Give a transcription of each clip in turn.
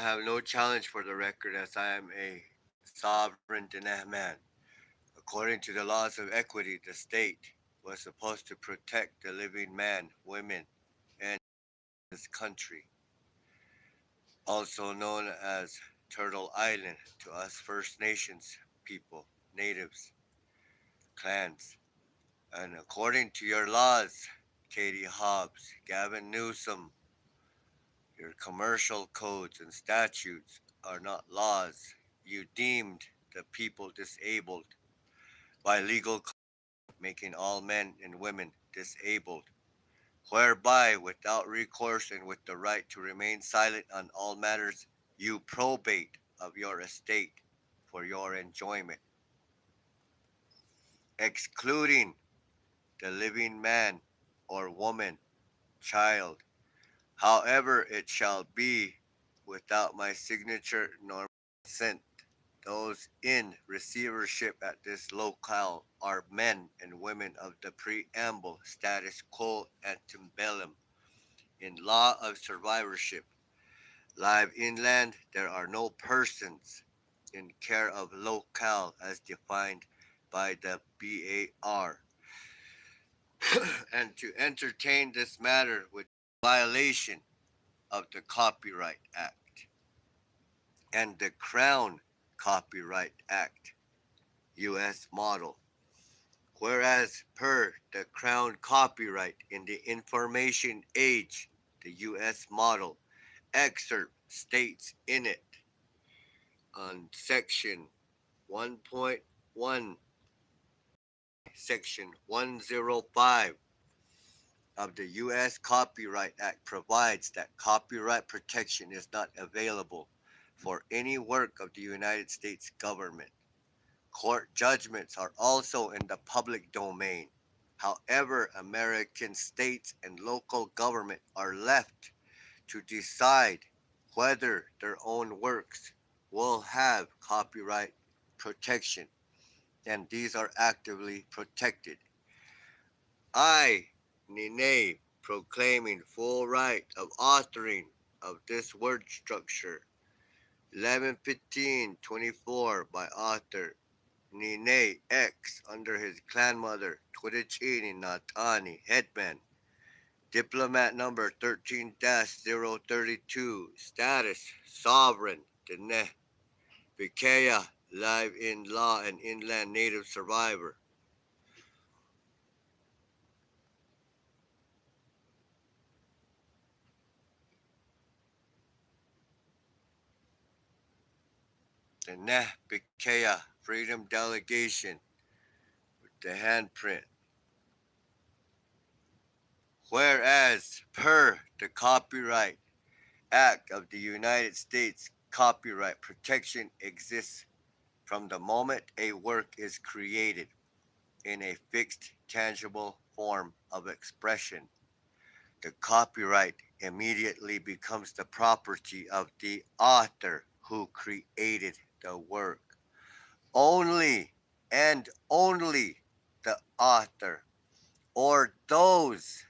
have no challenge for the record as I am a sovereign Diné man. According to the laws of equity, the state was supposed to protect the living man, women, and this country, also known as Turtle Island to us First Nations people, natives, clans. And according to your laws, Katie Hobbs, Gavin Newsom, your commercial codes and statutes are not laws. You deemed the people disabled by legal making all men and women disabled, whereby without recourse and with the right to remain silent on all matters, you probate of your estate for your enjoyment, excluding the living man or woman, child, however it shall be, without my signature nor consent. Those in receivership at this locale are men and women of the preamble status quo antebellum. In law of survivorship, live inland, there are no persons in care of locale as defined by the BAR. And to entertain this matter with violation of the Copyright Act and the Crown Copyright Act, U.S. model. Whereas per the Crown copyright in the information age, the U.S. model excerpt states in it on section 1.1, section 105 of the U.S. Copyright Act provides that copyright protection is not available for any work of the United States government. Court judgments are also in the public domain. However, American states and local government are left to decide whether their own works will have copyright protection, and these are actively protected. I, Nii Nee, proclaiming full right of authoring of this word structure, 11/15/24 by author Nii Nee X under his clan mother Twitchini Natani Headman. Diplomat number 13-032. Status Sovereign Diné Bikea live in law and inland native survivor. Diné Bikea Freedom Delegation with the handprint. Whereas per the Copyright Act of the United States, copyright protection exists from the moment a work is created in a fixed, tangible form of expression. The copyright immediately becomes the property of the author who created the work. Only and only the author or those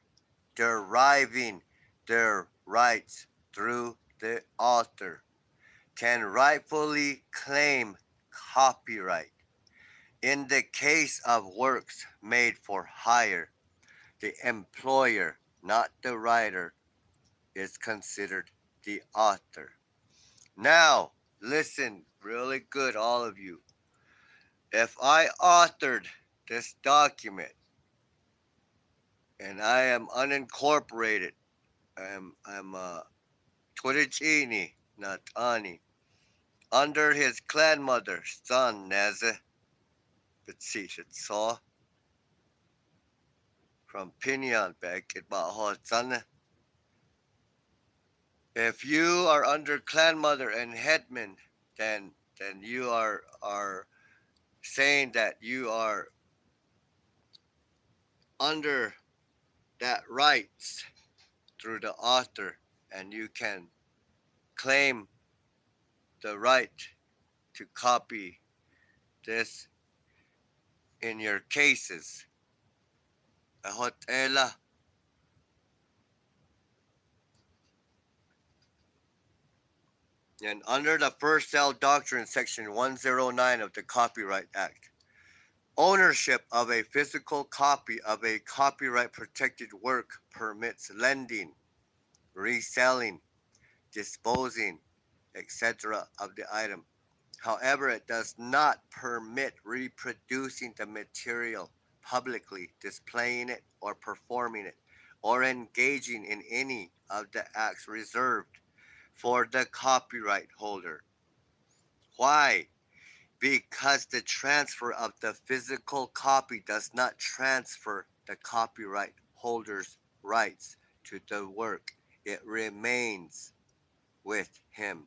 deriving their rights through the author can rightfully claim copyright. In the case of works made for hire, the employer, not the writer, is considered the author. Now, listen really good, all of you. If I authored this document and I am unincorporated, I'm Twitchini, not Ani, under his clan mother, son Neze, Betsichet saw from Pinion back at Bahot Sana. If you are under clan mother and headman, then you are saying that you are under that rights through the author, and you can claim the right to copy this in your cases. Hotela. And under the First Cell Doctrine, Section 109 of the Copyright Act, ownership of a physical copy of a copyright protected work permits lending, reselling, disposing, etc. of the item. However, it does not permit reproducing the material publicly, displaying it, or performing it, or engaging in any of the acts reserved for the copyright holder. Why? Because the transfer of the physical copy does not transfer the copyright holder's rights to the work. It remains with him,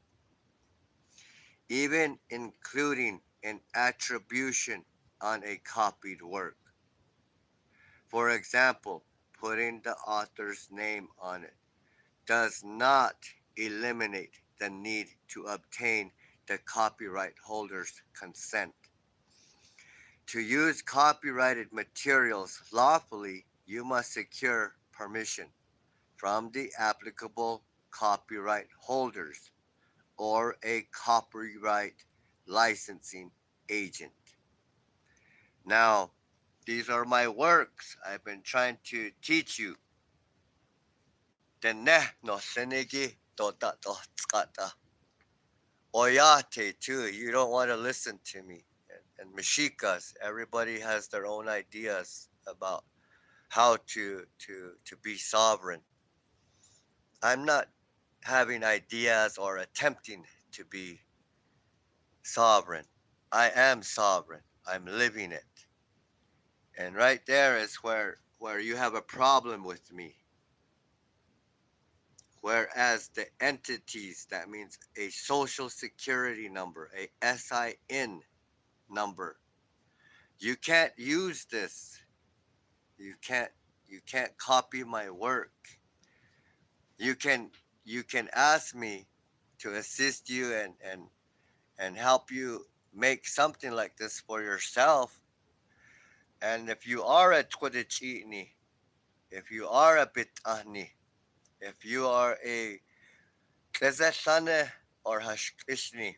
even including an attribution on a copied work. For example, putting the author's name on it does not eliminate the need to obtain the copyright holder's consent. To use copyrighted materials lawfully, you must secure permission from the applicable copyright holders or a copyright licensing agent. Now, these are my works. I've been trying to teach you. Tenne no senegi dota to tsukata. Oyate too. You don't want to listen to me. And Meshikas, everybody has their own ideas about how to be sovereign. I'm not having ideas or attempting to be sovereign. I am sovereign. I'm living it. And right there is where you have a problem with me. Whereas the entities, that means a social security number, a SIN number, you can't use this. You can't you can't copy my work. You can you can ask me to assist you and help you make something like this for yourself. And if you are a Twitchini, if you are a Bitani, if you are a Klezeshane or Hashkishni,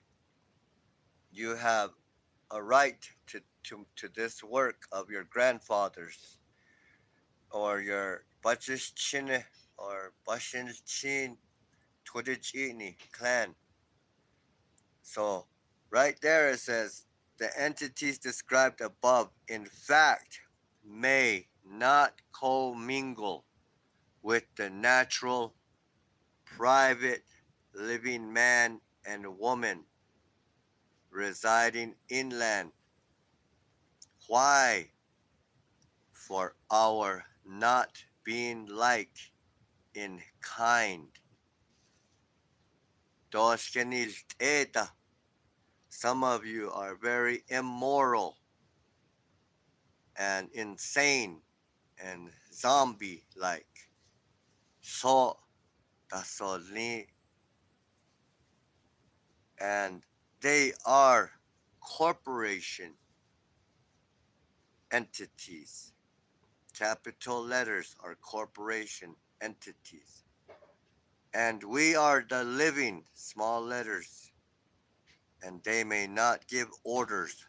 you have a right to this work of your grandfathers or your Bachishchine or Bashinchin Twitchini clan. So right there it says the entities described above, in fact, may not commingle with the natural, private, living man and woman residing inland. Why? For our not being like in kind. Some of you are very immoral and insane and zombie like. So Tasolni, and they are corporation entities. Capital letters are corporation entities. And we are the living, small letters, and they may not give orders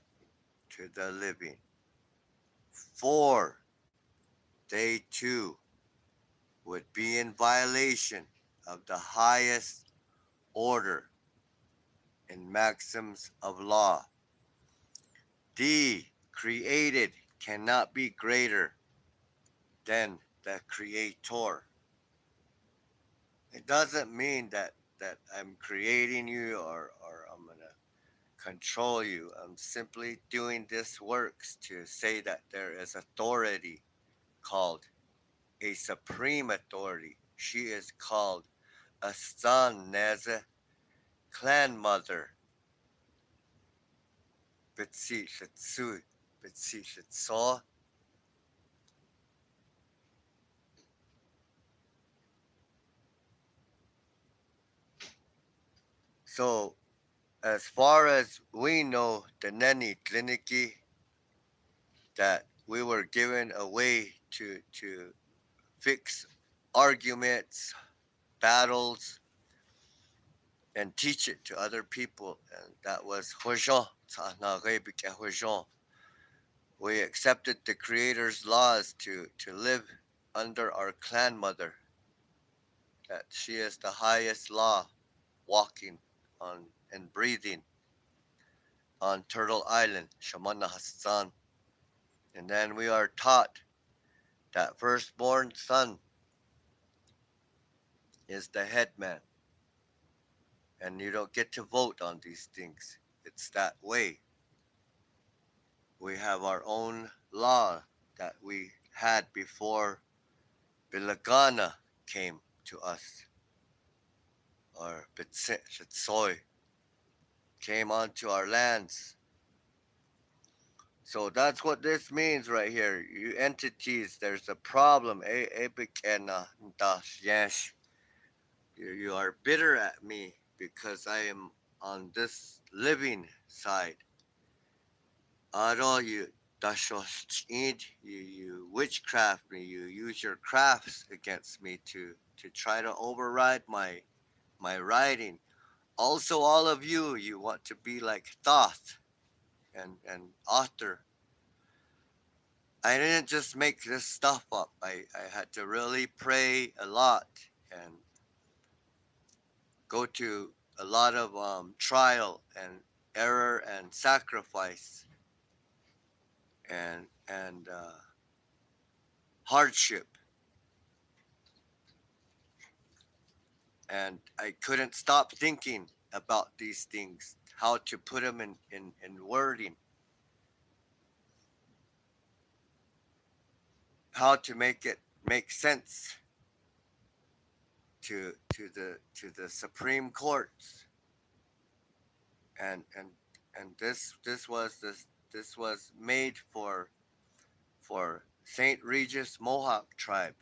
to the living. For they too would be in violation of the highest order and maxims of law. The created cannot be greater than the creator. It doesn't mean that I'm creating you or I'm going to control you. I'm simply doing this works to say that there is authority called a supreme authority. She is called a son Neze clan mother. Bitsi Litsu, Bitsi Litso. So as far as we know, the Neni Kliniki, that we were given a way to fix arguments, battles, and teach it to other people. And that was Huizhong. Huizhong. We accepted the Creator's laws to live under our clan mother, that she is the highest law walking on and breathing on Turtle Island, Shamana Hassan. And then we are taught that firstborn son is the headman, and you don't get to vote on these things. It's that way. We have our own law that we had before Bilagana came to us, or Bitsoy came onto our lands. So that's what this means right here. You entities, there's a problem. You are bitter at me because I am on this living side. Aro, you witchcraft me. You use your crafts against me to try to override my writing. Also, all of you, you want to be like Thoth and author. I didn't just make this stuff up. I had to really pray a lot and go to a lot of trial and error and sacrifice and hardship. And I couldn't stop thinking about these things, how to put them in wording, how to make it make sense to the Supreme Courts. And this was made for Saint Regis Mohawk tribe.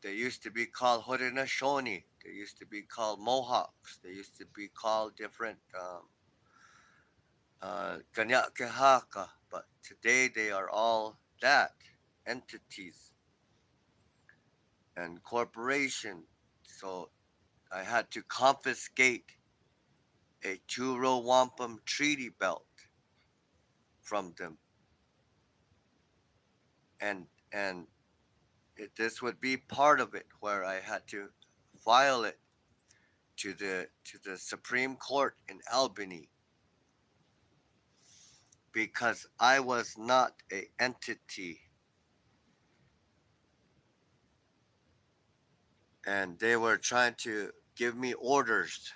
They used to be called Haudenosaunee. They used to be called Mohawks. They used to be called different Kanyakehaka. But today they are all that entities and corporation. So I had to confiscate a two-row wampum treaty belt from them, and this would be part of it, where I had to file it to the Supreme Court in Albany, because I was not a entity, and they were trying to give me orders.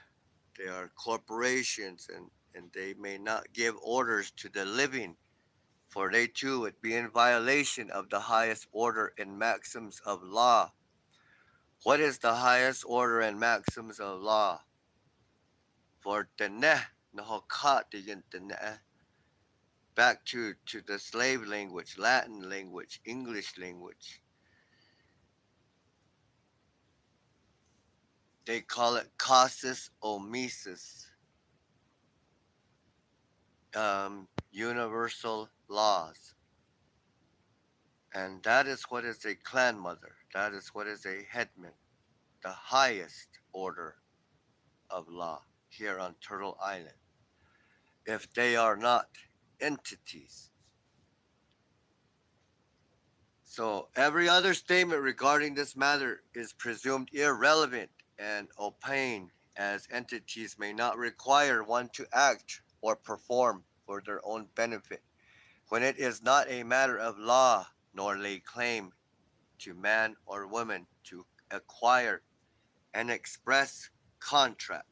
They are corporations, and they may not give orders to the living, for they too would be in violation of the highest order and maxims of law. What is the highest order and maxims of law? For teneh, nahokat teneh, back to the slave language, Latin language, English language. They call it casus omissus, universal laws. And that is what is a clan mother. That is what is a headman, the highest order of law here on Turtle Island. If they are not entities. So every other statement regarding this matter is presumed irrelevant and opaque, as entities may not require one to act or perform for their own benefit, when it is not a matter of law, nor lay claim to man or woman to acquire an express contract.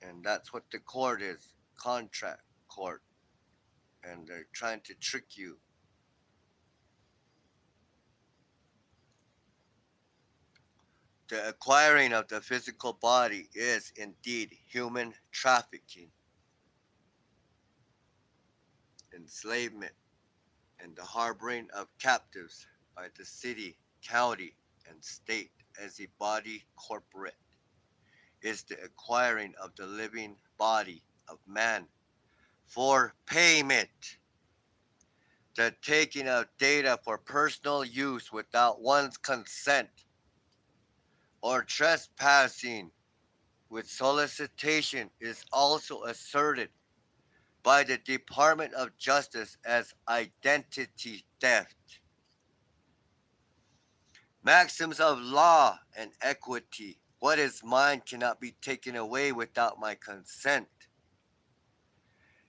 And that's what the court is, contract court. And they're trying to trick you. The acquiring of the physical body is indeed human trafficking, enslavement, and the harboring of captives by the city, county, and state as a body corporate is the acquiring of the living body of man for payment. The taking of data for personal use without one's consent, or trespassing with solicitation is also asserted by the Department of Justice as identity theft. Maxims of law and equity. What is mine cannot be taken away without my consent.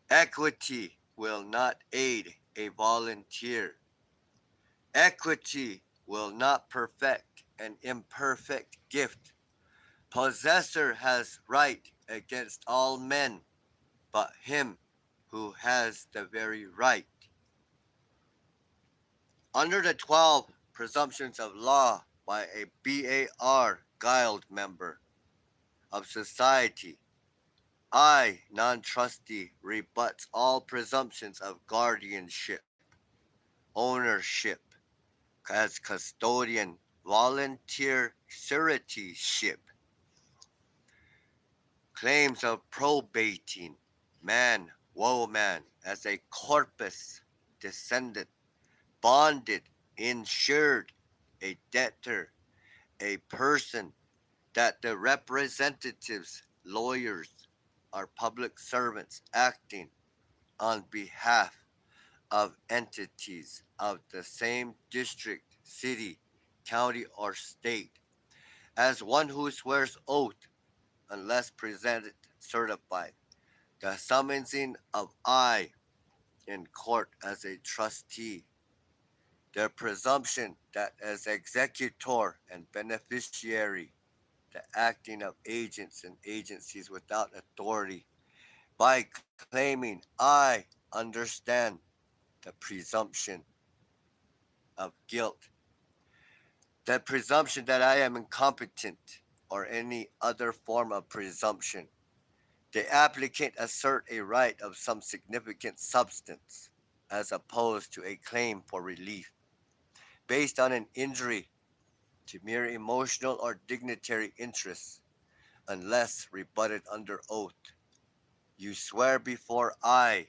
Equity will not aid a volunteer. Equity will not perfect an imperfect gift. Possessor has right against all men, but him who has the very right. Under the 12 presumptions of law by a BAR guild member of society, I, non-trustee, rebuts all presumptions of guardianship, ownership, as custodian, volunteer suretyship, claims of probating man, woman as a corpus, descendant, bonded, insured, a debtor, a person, that the representatives, lawyers, are public servants acting on behalf of entities of the same district, city, county, or state, as one who swears oath unless presented certified. The summoning of I in court as a trustee. The presumption that as executor and beneficiary, the acting of agents and agencies without authority by claiming I understand the presumption of guilt, the presumption that I am incompetent, or any other form of presumption. The applicant assert a right of some significant substance, as opposed to a claim for relief, based on an injury to mere emotional or dignitary interests, unless rebutted under oath. You swear before I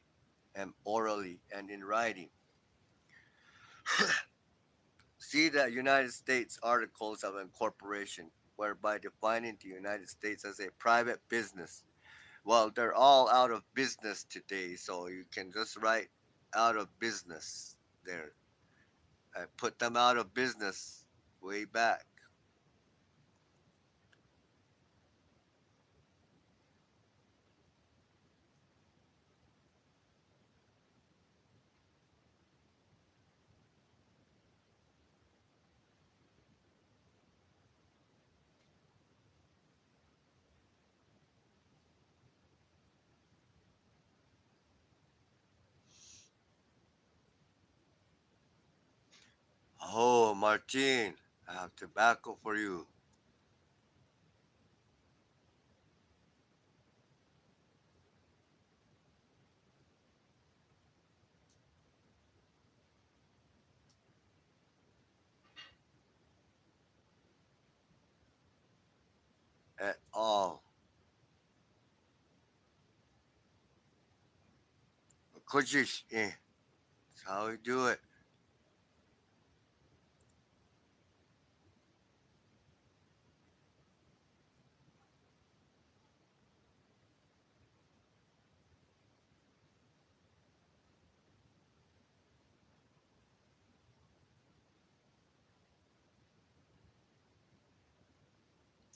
am orally and in writing. See the United States Articles of Incorporation, whereby defining the United States as a private business. Well, they're all out of business today, so you can just write out of business there. I put them out of business way back. Oh, Martin, I have tobacco for you. At all. Kuchish, that's how we do it.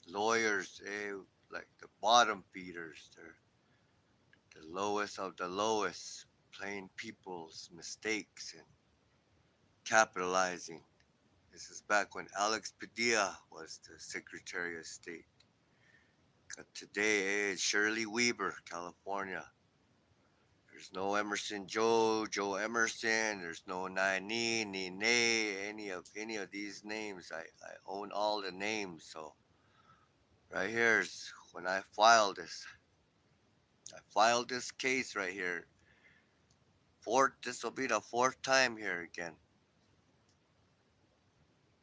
Lawyers, like the bottom feeders. They're the lowest of the lowest, plain people's mistakes and capitalizing. This is back when Alex Padilla was the Secretary of State. Today, it's Shirley Weaver, California. There's no Joe Emerson. There's no Nii Nee, any of these names. I own all the names. So right here's when I filed this. I filed this case right here. This will be the fourth time here again.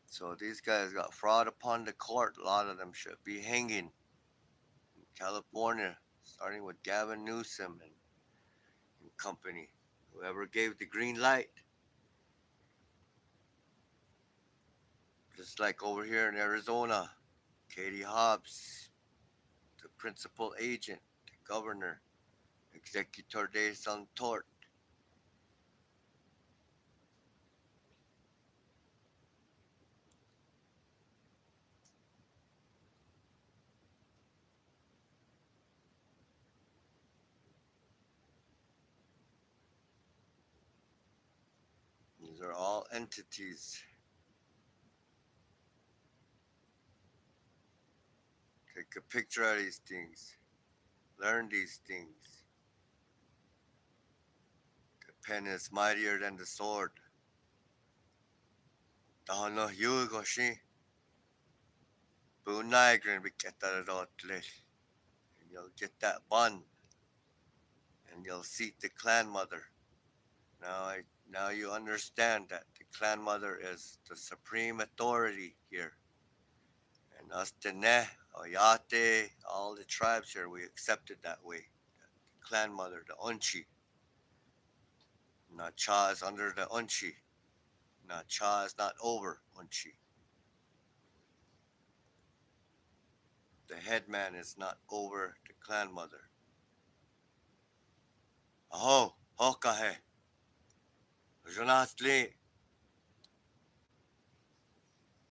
So these guys got fraud upon the court. A lot of them should be hanging in California, starting with Gavin Newsom and company. Whoever gave the green light. Just like over here in Arizona, Katie Hobbs, the principal agent, the governor, executor de Santort. These are all entities. Take a picture of these things. Learn these things. The pen is mightier than the sword. Dahano Yugoshi. Bunagrin Biketarotle. And you'll get that bun. And you'll seat the clan mother. Now you understand that the clan mother is the supreme authority here. And us Dene, Oyate, all the tribes here, we accepted that way. The clan mother, the Unchi. Not Cha is under the Unchi. Not Cha is not over Unchi. The headman is not over the clan mother. Aho, Hokahe. Jonatli.